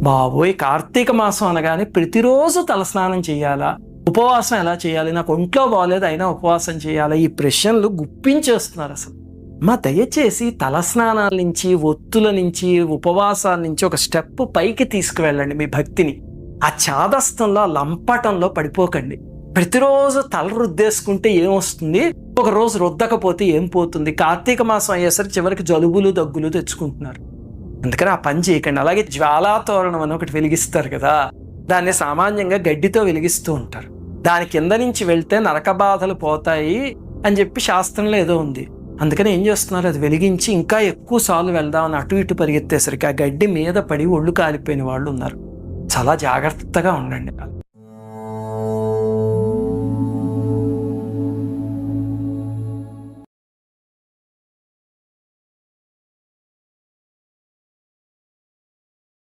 బాబోయ్, కార్తీక మాసం అనగానే ప్రతిరోజు తలస్నానం చేయాలా, ఉపవాసం ఎలా చేయాలి, నాకు ఒంట్లో బాగోలేదు అయినా ఉపవాసం చేయాలా, ఈ ప్రశ్నలు గుప్పించేస్తున్నారు అసలు. దయచేసి తలస్నానాల నుంచి, ఒత్తుల నుంచి, ఉపవాసాల నుంచి ఒక స్టెప్ పైకి తీసుకువెళ్ళండి మీ భక్తిని. ఆ చాదస్తంలో, లంపటంలో పడిపోకండి. ప్రతిరోజు తల రుద్దేసుకుంటే ఏమొస్తుంది, ఒక రోజు రుద్దకపోతే ఏం పోతుంది. కార్తీక మాసం అయ్యేసరికి చివరికి జలుబులు దగ్గులు తెచ్చుకుంటున్నారు. అందుకని ఆ పని చేయకండి. అలాగే జ్వాలాతోరణం అని ఒకటి వెలిగిస్తారు కదా, దాన్ని సామాన్యంగా గడ్డితో వెలిగిస్తూ ఉంటారు. దాని కింద నుంచి వెళ్తే నరక బాధలు పోతాయి అని చెప్పి శాస్త్రంలో ఏదో ఉంది. అందుకని ఏం చేస్తున్నారు, అది వెలిగించి ఇంకా ఎక్కువ సార్లు వెళ్దామని అటు ఇటు పరిగెత్తేసరికి ఆ గడ్డి మీద పడి ఒళ్ళు కాలిపోయిన వాళ్ళు ఉన్నారు. చాలా జాగ్రత్తగా ఉండండి.